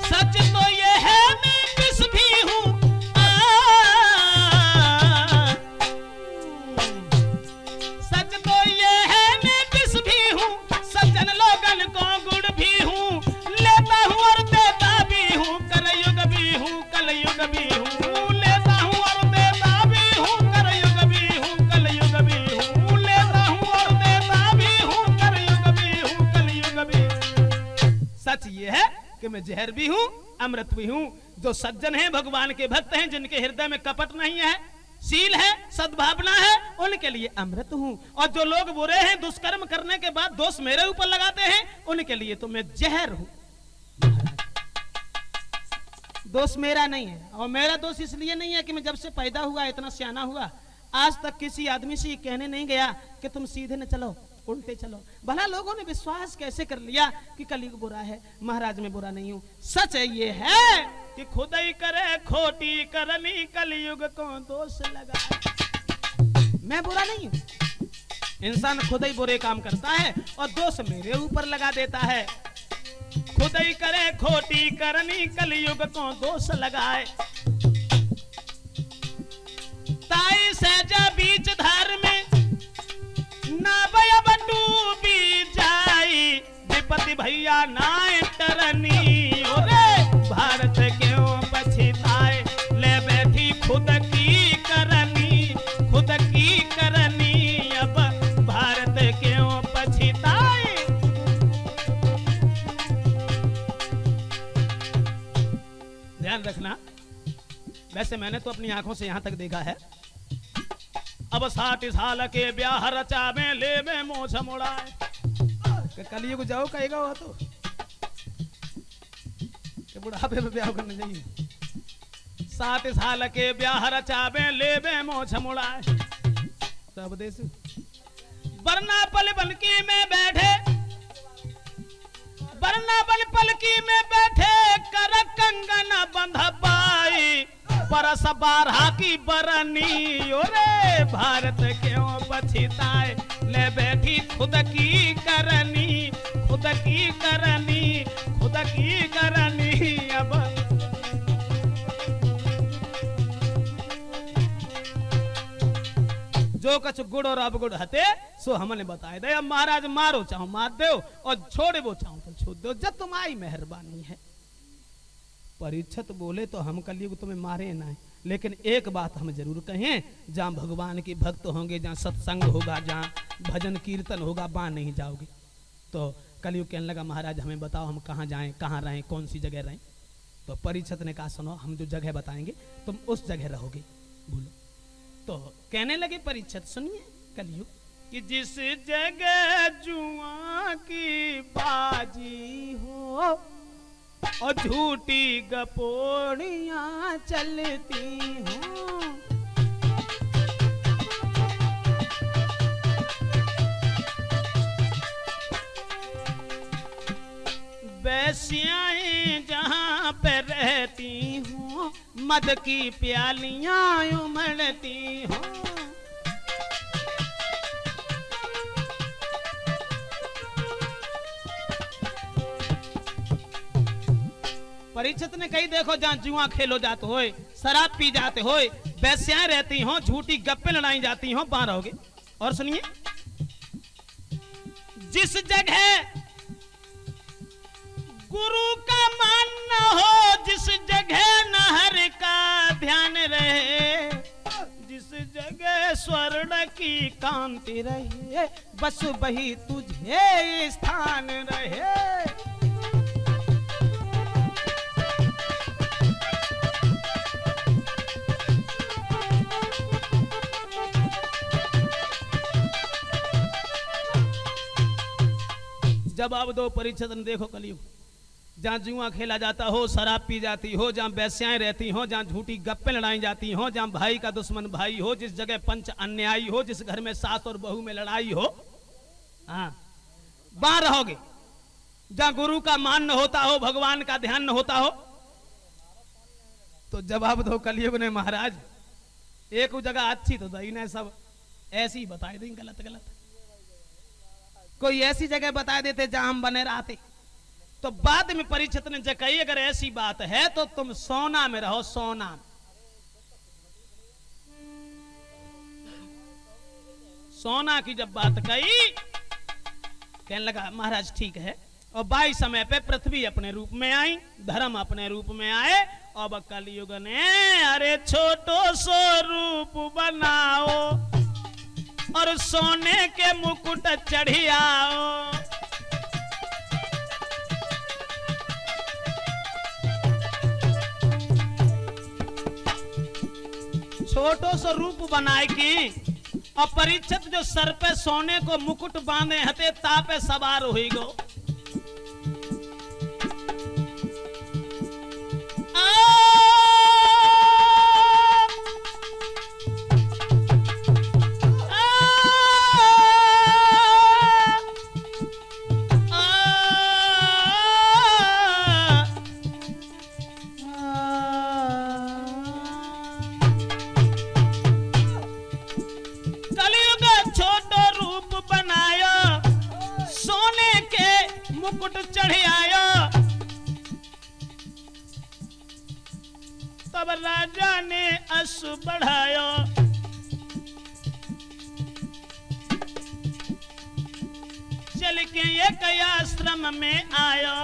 सच तो ये है मैं विष भी हूँ, सच तो ये है मैं विष भी हूँ, सज्जन लोगन को गुड़ भी हूँ, लेता हूँ और देता भी हूँ, कलयुग भी हूँ कलयुग भी हूँ, लेता हूँ और देता भी हूँ, कलयुग भी हूँ कलयुग भी हूँ, लेता हूँ और देता भी हूँ, कलयुग भी हूँ कलयुग भी हूँ। सच ये है कि मैं जहर भी हूँ अमृत भी हूँ। जो सज्जन हैं भगवान के भक्त हैं जिनके हृदय में कपट नहीं है, शील है, सद्भावना है, उनके लिए अमृत हूँ। और जो लोग बुरे हैं दुष्कर्म करने के बाद दोष मेरे ऊपर लगाते हैं उनके लिए तो मैं जहर हूँ। दोष मेरा नहीं है और मेरा दोष इसलिए नहीं है कि मैं जब से पैदा हुआ इतना सियाना हुआ आज तक किसी आदमी से कहने नहीं गया कि तुम सीधे न चलो उल्टे चलो। भला लोगों ने विश्वास कैसे कर लिया कि कलयुग बुरा है। महाराज मैं बुरा नहीं हूँ। सच ये है कि खुद ही करे खोटी करनी कलयुग को दोष लगा। मैं बुरा नहीं हूं। इंसान खुद ही बुरे काम करता है और दोष मेरे ऊपर लगा देता है। खुद ही करे खोटी करनी, कलयुग को दोष लगाए। ताई सहजा बीच धार में ना भया डूबी जाई, विपत्ति भैया ना टरनी। ओरे भारत क्यों पछताए, ले बैठी खुद की करनी, खुद की करनी। अब भारत क्यों पछताए। ध्यान रखना, वैसे मैंने तो अपनी आंखों से यहां तक देखा है। अब 60 साल के ब्याह रचावे ले में मोछ मुड़ाए। कलयुग जाओ कहेगा वो तो कि बुढ़ापे में ब्याह करने चाहिए। 60 साल के ब्याह रचावे ले में मोछ मुड़ाए। सब देश वरना पल पलकी में बैठे, वरना पल पलकी में बैठे कर कंगन बंध पाई, परस बारहा की बरनी। ओरे भारत क्यों पछताए, ले बैठी खुद की करनी, खुद की करनी, खुद की करनी। अब जो कछ गुड़ और अवगुड़ हते सो हमने बताए दे। अब महाराज मारो चाहो मार दो और छोड़े वो चाहो तो छोड़ दो, जब तुम्हारी मेहरबानी है। परीक्षित बोले तो हम कलयुग तुम्हें मारे ना, लेकिन एक बात हम जरूर कहें, जहाँ भगवान के भक्त होंगे, जहाँ सत्संग होगा, जहाँ भजन कीर्तन होगा, वहां नहीं जाओगे। तो कलयुग कहने लगा महाराज हमें बताओ हम कहाँ जाएं, कहाँ रहें, कौन सी जगह रहें। तो परीक्षित ने कहा सुनो हम जो जगह बताएंगे तुम उस जगह रहोगे। बोलो। तो कहने लगे परीक्षित सुनिए कलयुग कि जिस जगह जुआ की बाजी हो और झूठी गपोड़ियां चलती हूँ, वैश्याएं जहाँ पे रहती हूँ, मद की प्यालियां उमड़ती हूँ। परीक्षित ने कही देखो जहाँ जुआ खेलो जाते हो, शराब पी जाते हो, वैश्याएं रहती हो, झूठी गप्पे लड़ाई जाती हो, वहां रहोगे। और सुनिए जिस जगह गुरु का मान न हो, जिस जगह नहर का ध्यान रहे, जिस जगह स्वर्ण की कांति रहे, बस वही तुझे स्थान रहे। जवाब दो परीक्षित ने। देखो कलयुग जहाँ जुआ खेला जाता हो, शराब पी जाती हो, जहाँ वैश्याएं रहती हो, जहाँ झूठी गप्पे लड़ाई जाती हो, जहाँ भाई का दुश्मन भाई हो, जिस जगह पंच अन्यायी हो, जिस घर में सास और बहू में लड़ाई हो, हाँ वहां रहोगे। जहाँ गुरु का मान न होता हो, भगवान का ध्यान न होता हो। तो जवाब दो कलयुग ने महाराज एक जगह अच्छी तो दही ने सब ऐसी ही बताए दें, गलत गलत कोई ऐसी जगह बता देते जहां हम बने रहते। तो बाद में परीक्षित ने जब कही अगर ऐसी बात है तो तुम सोना में रहो, सोना में। सोना की जब बात कही कहने लगा महाराज ठीक है। और बाई समय पे पृथ्वी अपने रूप में आई, धर्म अपने रूप में आए। अब कलयुग ने अरे छोटो सो रूप बनाओ और सोने के मुकुट चढ़ियाओ। छोटो सो रूप बनाए की और परीक्षित जो सर पे सोने को मुकुट बांधे हते तापे सवार हुई गो। चढ़ आयो। तब राजा ने अश्रु बढ़ायो। चल के एक आश्रम में आयो।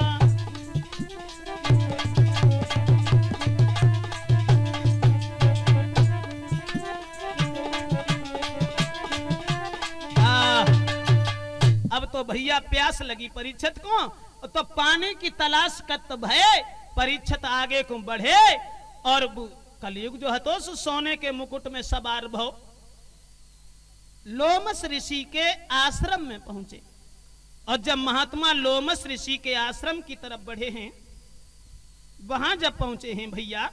अब तो भैया प्यास लगी परीक्षित को, तो पानी की तलाश करत भय परीक्षित आगे को बढ़े और कलयुग जो है तो सोने के मुकुट में सवार भव लोमस ऋषि के आश्रम में पहुंचे। और जब महात्मा लोमस ऋषि के आश्रम की तरफ बढ़े हैं, वहां जब पहुंचे हैं भैया,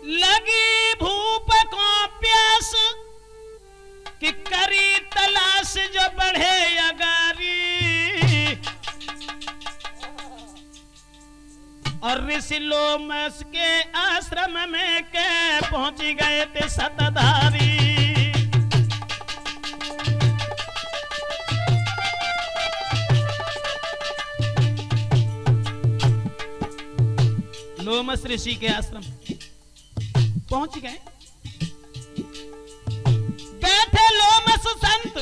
लगी भूप को प्यास कि करी तलाश जो बढ़े अगारी। और ऋषि लोमस के आश्रम में के पहुंच गए थे सतधारी। लोमस ऋषि के आश्रम पहुंच गए। बैठे लोमस संत,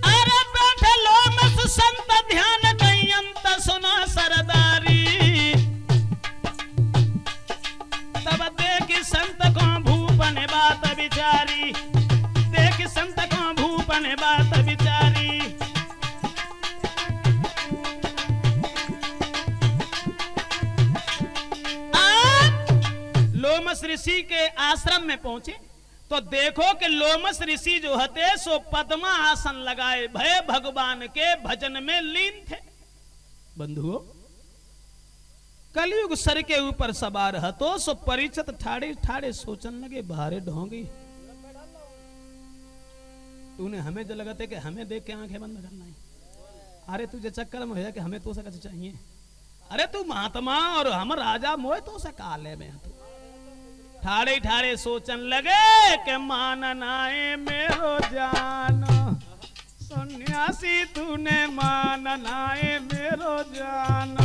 अरे बैठे लोमस संत ध्यान कहीं अंत सुना सरदारी। तब देख संत को भूपन बात बिचारी, देख संत को भूपन बात बिचारी। लोमस ऋषि के आश्रम में पहुंचे तो देखो कि लोमस ऋषि जो हते सो पद्मा आसन लगाए भय भगवान के भजन में लीन थे। बंधुओं, कलयुग सर के ऊपर सवार हतो सो परीक्षित ठाड़े ठाड़े सोचन लगे भारे ढोंगी। तूने हमें जो लगते कि हमें देख के आंखें बंद करना है। अरे तुझे चक्कर में है कि हमें तो से कुछ चाहिए। अरे तू महात्मा और हम राजा मोए तो से काले में तू ठाड़े ठाड़े सोचन लगे के माननाए मेरो जान। सन्यासी तूने माननाए मेरो जान।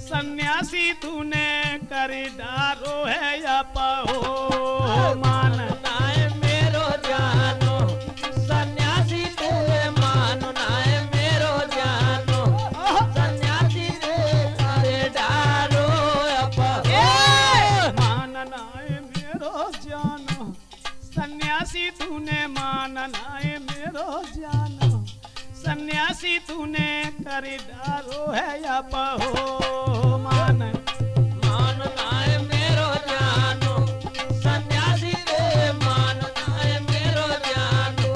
सन्यासी तूने करी डारो है या पहो। माननाए मेरो जानो, सन्यासी तूने माननाए मेरो जानो। सन्यासी तूने करी डारो या पहो। माननाए मेरो जानो, सन्यासी तूने माननाए मेरो जानो। सन्यासी तूने करी डारो है या पहो। माननाए मेरो जानो, सन्यासी ते माननाए मेरो जानो।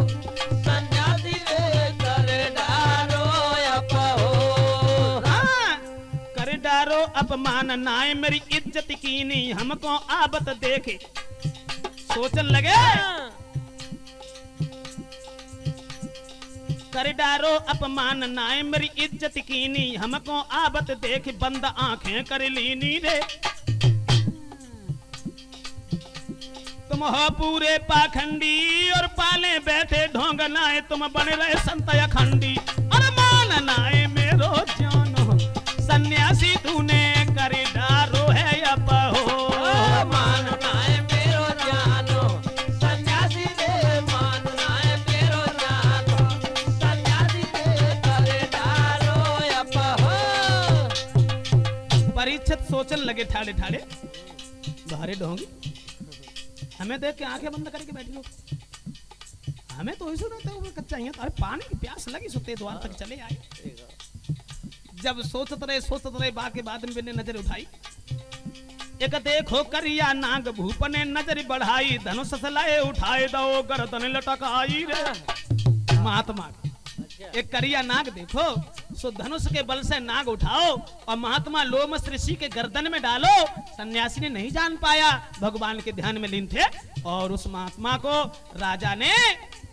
सन्यासी ते करे डारो या पहो। करे डारो अपमाननाए मेरी इज्जत कीनी हमको आबत देखे। सोचन लगे कर डारो अपमान नाए मेरी इज्जत कीनी हमको आबत देख बंद आंखें कर लीनी रे। तुम हो पूरे पाखंडी और पाले बैठे ढोंग नाए तुम बने रहे संत अखंडी। और मान नाए मेरो जानो, सन्यासी तूने कर डारो है या पहो। मान नाए मेरो जानो, सन्यासी दे मान नाए मेरो जानो। सन्यासी दे कर डारो या पहो। परीक्षित सोचन लगे ठाड़े ठाड़े बाहरे ढोंगी हमें देख के आंखें बंद करके बैठी हो। हमें तो ऐसे रहते चाहिए। अरे पानी की प्यास लगी सुते द्वार तक चले आए। जब सोचत रहे बाके बाद में नजर उठाई। एक देखो करिया नाग भूपने नजर बढ़ाई। धनुष सलाए उठाए दो गर्दन लटकाई रे। महात्मा एक करिया नाग देखो सो धनुष के बल से नाग उठाओ और महात्मा लोमस ऋषि के गर्दन में डालो। सन्यासी ने नहीं जान पाया, भगवान के ध्यान में लीन थे। और उस महात्मा को राजा ने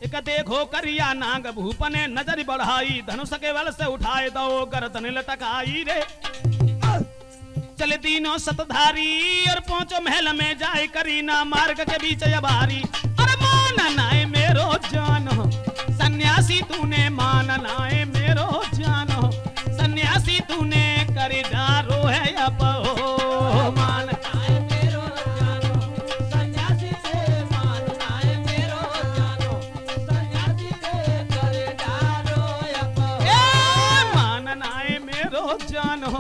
एक देखो करिया नाग भूपने नजर बढ़ाई। धनुष के बल से उठाए दो गर्दन लटकाई रे। चले तीनों सतधारी और पहुंचो महल में जाए करीना मार्ग के बीच अबारी। अरे मान मानना है मेरो जानो सन्यासी तूने, मानना है मेरो जानो सन्यासी तूने, कर डारो है अपहो। मानना है मेरो जानो सन्यासी से, मानना है मेरो जानो सन्यासी से, कर डारो अपहो। मानना है मेरो जानो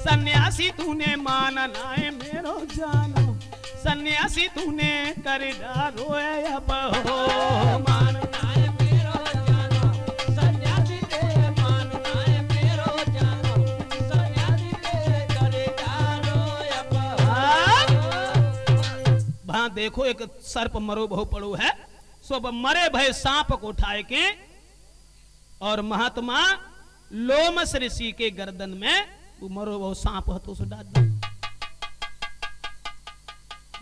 सन्यासी तूने, मानना है मेरो जानो सन्यासी तूने, कर डारो है अपहो। मानना है मेरो जानो सन्यासी से, मानना है मेरो जानो सन्यासी से, कर डारो अपहो। वहां देखो एक सर्प मरो बहु पड़ो है, सब मरे भय सांप को उठाए के और महात्मा लोमस ऋषि के गर्दन में वो मरो बहु सांप हथों से डाल दिया।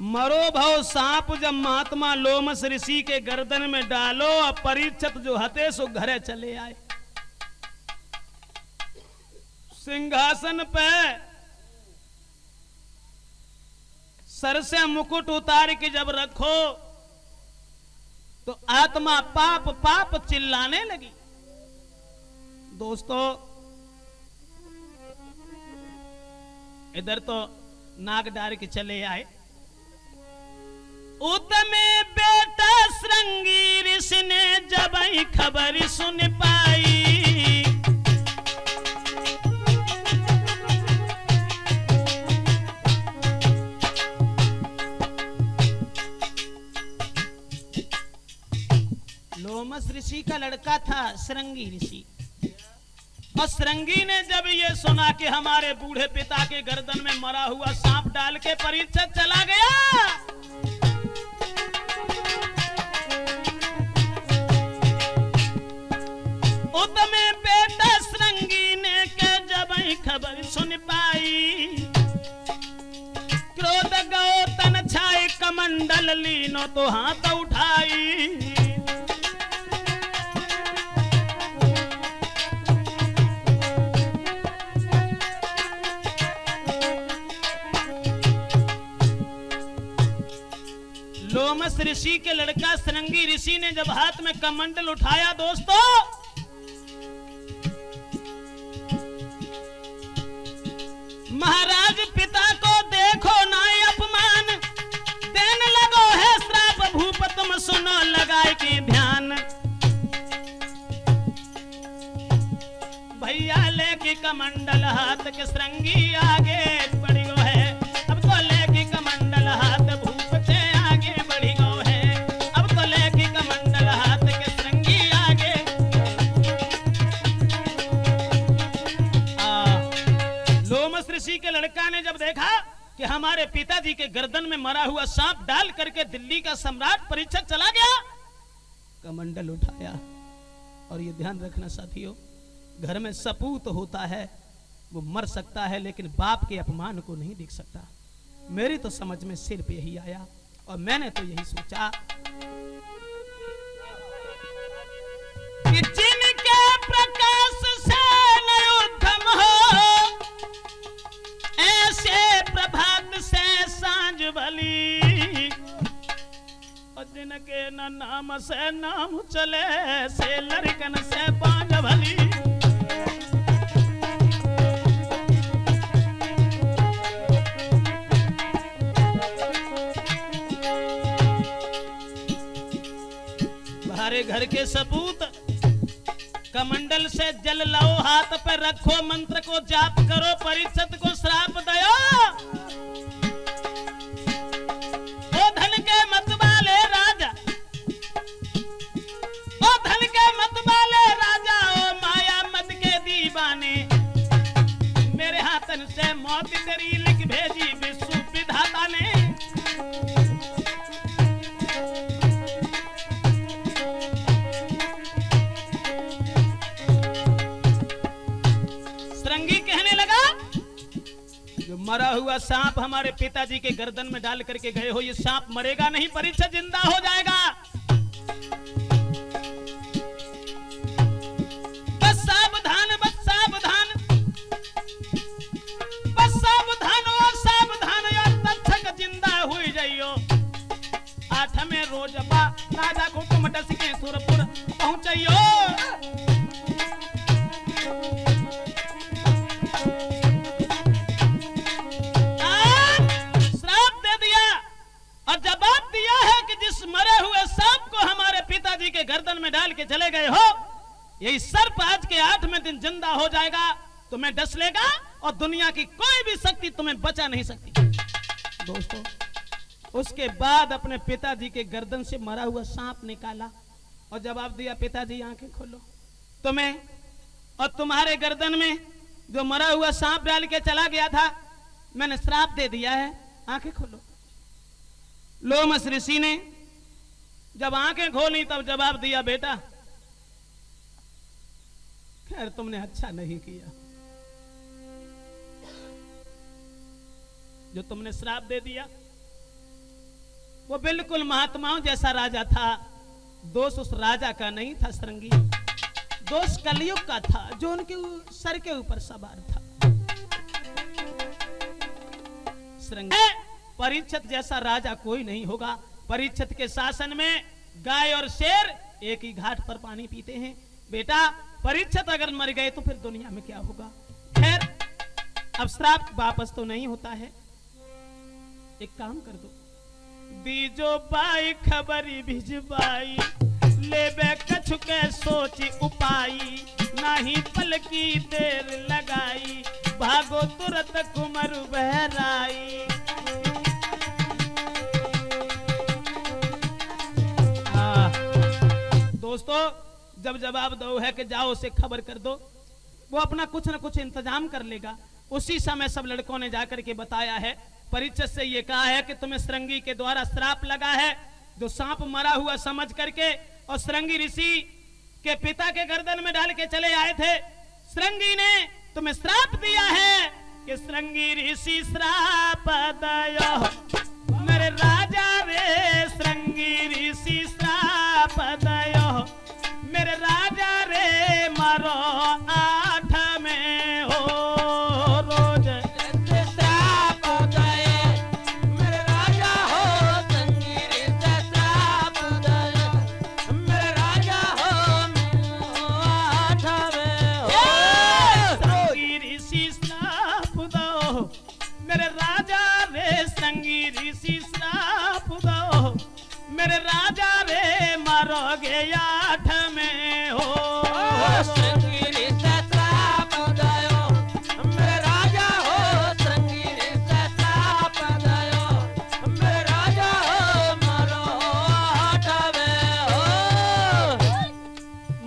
मरो भव सांप जब महात्मा लोमस ऋषि के गर्दन में डालो और परीक्षित जो हते सो घरे चले आए। सिंहासन पे सर से मुकुट उतार के जब रखो तो आत्मा पाप पाप चिल्लाने लगी। दोस्तों इधर तो नाग डार के चले आए। उतमे बेटा श्रृंगी ऋषि ने जब ही खबर सुन पाई, लोमस ऋषि का लड़का था श्रृंगी ऋषि, और श्रृंगी ने जब ये सुना कि हमारे बूढ़े पिता के गर्दन में मरा हुआ सांप डाल के परीक्षित चला गया, उतमे बेटा श्रृंगी ने के जब ही खबर सुन पाई, क्रोध गो तन छाए कमंडल लीनो तो हाथ उठाई। लोमस ऋषि के लड़का श्रृंगी ऋषि ने जब हाथ में कमंडल उठाया दोस्तों, महाराज पिता को देखो ना अपमान, देने लगो है श्राप भूप तुम सुनो लगाए के ध्यान। भैया लेके कमंडल हाथ के श्रृंगी आगे बढ़ गो है, अब तो लेके कमंडल हाथ भूप से आगे बढ़ गो है, अब तो लेके कमंडल हाथ के श्रृंगी आगे। लोमस ऋषि के लड़का ने जब देखा कि हमारे पिताजी के गर्दन में मरा हुआ सांप डाल करके दिल्ली का सम्राट परीक्षित चला गया, कमंडल उठाया। और ये ध्यान रखना साथियों, घर में सपूत होता है वो मर सकता है लेकिन बाप के अपमान को नहीं देख सकता। मेरी तो समझ में सिर पे यही आया और मैंने तो यही सोचा कि जिनके प्रकाश से नयोद्धम हो, ऐसे प्रभात से सांझ भली, और जिनके न नाम से नाम चले, से लड़कन से बांझ भली। बाहरे घर के सपूत कमंडल से जल लाओ, हाथ पे रखो, मंत्र को जाप करो, परीक्षित को श्राप दयो। ओ धन के मत वाले राजा, ओ धन के मत वाले राजा, ओ माया मत के दीवाने, मेरे हाथन से मौत तेरी लिख भेजी विश्व विधाता ने। मरा हुआ सांप हमारे पिताजी के गर्दन में डाल करके गए हो, ये सांप मरेगा नहीं, परीक्षित जिंदा हो जाएगा। बस सावधान, बस सावधान, बस सावधान और सावधान, और तक्षक जिंदा हुई जाइयो। 8वें रोज राजा को यही सर्प आज के 8वें दिन जिंदा हो जाएगा, तुम्हें डस लेगा और दुनिया की कोई भी शक्ति तुम्हें बचा नहीं सकती। दोस्तों, उसके बाद अपने पिताजी के गर्दन से मरा हुआ सांप निकाला और जवाब दिया, पिताजी आंखें खोलो। तुम्हें और तुम्हारे गर्दन में जो मरा हुआ सांप डाल के चला गया था, मैंने श्राप दे दिया है, आंखें खोलो। लोमस ऋषि ने जब आंखें खोली तब जवाब दिया, बेटा खैर तुमने अच्छा नहीं किया, जो तुमने श्राप दे दिया वो बिल्कुल महात्माओं जैसा राजा था। दोष उस राजा का नहीं था श्रृंगी, दोष कलयुग का था जो उनके सर के ऊपर सवार था। श्रृंगी, परीक्षित जैसा राजा कोई नहीं होगा। परीक्षित के शासन में गाय और शेर एक ही घाट पर पानी पीते हैं। बेटा, परीक्षित अगर मर गए तो फिर दुनिया में क्या होगा। खैर, अब श्राप वापस तो नहीं होता है, एक काम कर दो, दीजो बाई खबरी भिजवाई, लेबे कछु के सोची उपाई, नाही पल की देर लगाई, भागो तुरंत कुमर बहराई। दोस्तों, जब जवाब दो है कि जाओ उसे खबर कर दो, वो अपना कुछ न कुछ इंतजाम कर लेगा। उसी समय सब लड़कों ने जाकर के बताया है, परीक्षित से ये कहा है कि तुम्हें श्रृंगी के द्वारा श्राप लगा है, जो सांप मरा हुआ समझ करके और श्रृंगी ऋषि के पिता के गर्दन में डाल के चले आए थे। श्रृंगी ने तुम्हें श्राप दिया है कि श्रृंगी ऋषि श्राप दयो, मेरे राजा रे श्रृंगी ऋषि श्राप दयो, मेरे राजा रे मारो 8 में हो रोज श्राप दये, मेरे राजा हो श्रृंगी ऋषि श्राप दये, मेरे राजा हो 8 में हो श्रृंगी ऋषि श्राप दो, मेरे राजा रे श्रृंगी ऋषि श्राप दो, मेरे राजा रे मारोगे 8 में हो श्रृंगी ऋषि श्राप दयो, मेरे राजा हो श्रृंगी ऋषि श्राप दयो, मेरे राजा हो मारो 8 में हो।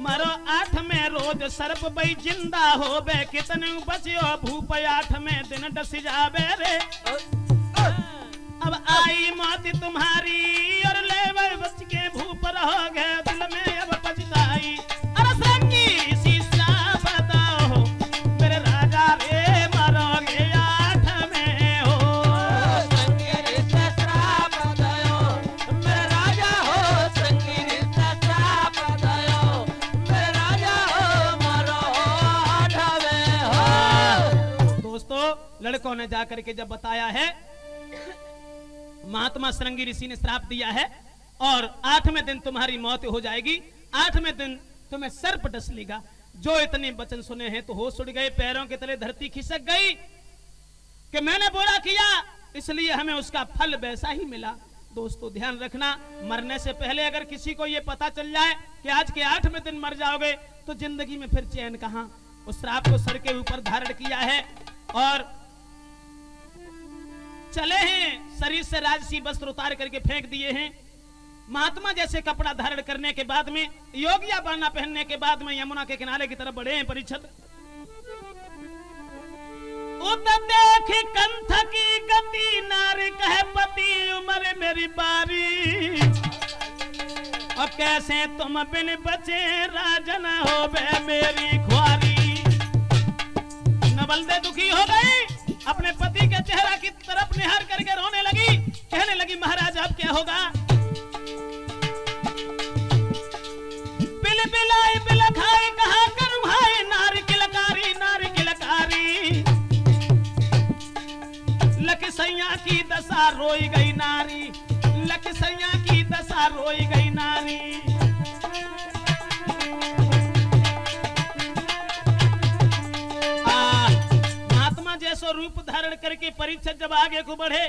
मरो 8 में रोज सर्प बई जिंदा हो बे, कितने बचियो भूप 8 में दिन डस जाबे रे। अब आई मौत तुम्हारी और ले बच के भूप रहोगे, दिल में अब पछताई। अरे श्रृंगी ऋषि श्राप दो, मेरे राजा रे मरोगे 8 में हो श्रृंगी ऋषि श्राप दयो, मेरे राजा हो श्रृंगी ऋषि श्राप दयो, मेरे राजा हो मारो 8 में हो। दोस्तों, लड़कों ने जाकर के जब बताया है, महात्मा श्रृंगी ऋषि ने श्राप दिया है और 8वें दिन तुम्हारी मौत हो जाएगी, 8वें दिन तुम्हें सर्प डस लेगा। जो इतने वचन सुने हैं तो होश उड़ गए, पैरों के तले धरती खिसक गई कि मैंने बुरा किया इसलिए हमें उसका फल वैसा ही मिला। दोस्तों, ध्यान रखना, मरने से पहले अगर किसी को यह पता चल जाए कि आज के 8वें दिन मर जाओगे तो जिंदगी में फिर चैन कहां। उस श्राप को सर के ऊपर धारण किया है और चले हैं, शरीर से राजसी वस्त्र उतार करके फेंक दिए हैं। महात्मा जैसे कपड़ा धारण करने के बाद में, योगिया बाना पहनने के बाद में यमुना के किनारे की तरफ बढ़े हैं परीक्षित। उत देख कंथ की गति, नारी कहे पति उम्र मेरी बारी, और कैसे तुम बिन बचे राजन हो बे मेरी ख्वारी। नवलदे दुखी हो गई, अपने पति के चेहरा की तरफ निहार करके रोने लगी, कहने लगी महाराज अब क्या होगा। बिल बिलाई बिल खाई कहा करूं भाई, नारी किलकारी नारी किलकारी, लखसैया की दशा रोई गई नारी, लखसैया की दशा रोई गई नारी। जैसो रूप धारण करके परीक्षित जब आगे को बढ़े,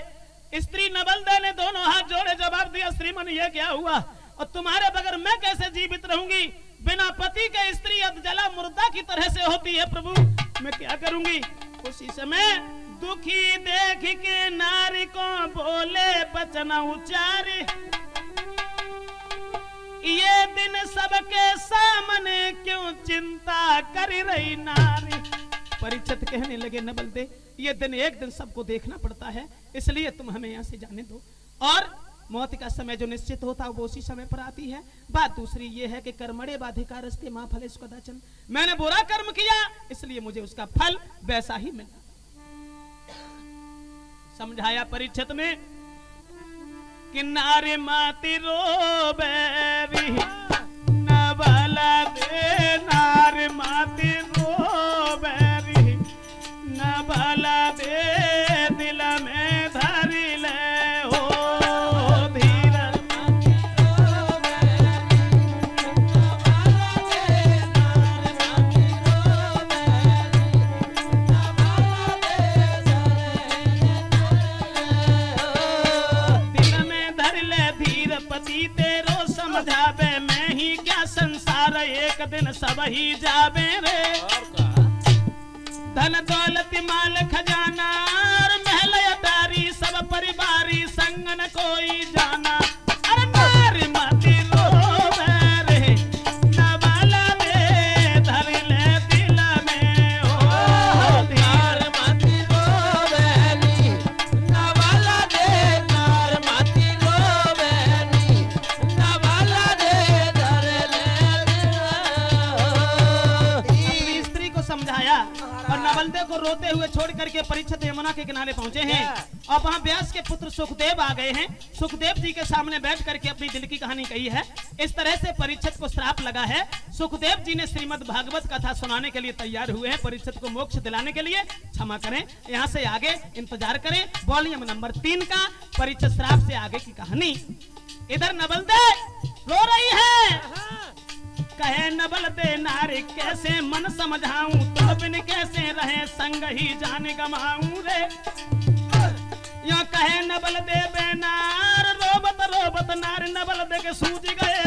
स्त्री नवलदे ने दोनों हाथ जोड़े, जवाब दिया श्रीमन ये क्या हुआ और तुम्हारे बगैर मैं कैसे जीवित रहूंगी। बिना पति के स्त्री अधजला मुर्दा की तरह से होती है। प्रभु मैं क्या करूंगी? उसी समय दुखी देख के नारी को बोले वचन उचारे, ये दिन सबके सामने क्यों चिंता कर रही नारी। परीक्षित कहने लगे नबल दे, ये दिन एक दिन सबको देखना पड़ता है, इसलिए तुम हमें यहाँ से जाने दो। और मौत का समय जो निश्चित होता है वो उसी समय पर आती है। बात दूसरी ये है कि कर्मणे बाधिकारस्ते मां फलेषु कदाचन, मैंने बुरा कर्म किया इसलिए मुझे उसका फल वैसा ही मिला। समझाया परीक्षित में कि नारी माती रोबेरी नबल दे, नारी माती रोबेरी नबल दे, दिल में धरी ले समझावे, मैं ही क्या संसार एक दिन सब ही जावे रे। धन दौलत माल खजाना महल अटारी सब परिवारी संग न कोई जाना। अरे नारी माती रोवे रे नवाला दे, धर ले दिल में ओ धीर माती रोवे नी नवाला दे, नार माती रोवे नी नवाला दे, धर ले अपनी स्त्री को समझाया और नवलदे को रोते हुए छोड़ करके परीक्षित यमुना के किनारे पहुंचे हैं। और वहां व्यास के पुत्र सुखदेव आ गए हैं। सुखदेव जी के सामने बैठ करके अपनी दिल की कहानी कही है। इस तरह से परीक्षित को श्राप लगा है। सुखदेव जी ने श्रीमद् भागवत कथा सुनाने के लिए तैयार हुए हैं, परीक्षित को मोक्ष दिलाने के लिए। क्षमा करें, यहाँ से आगे इंतजार करें वॉल्यूम नंबर 3 का परीक्षित श्राप से आगे की कहानी। इधर नवलदे रो रही है, कहे नबल दे नारी कैसे मन समझाऊं, तो बिन कैसे रहे संग ही जान गमाऊं रे। यो कहे नबल दे बेनार रोबत रोबत नार नबल दे के सूझ गए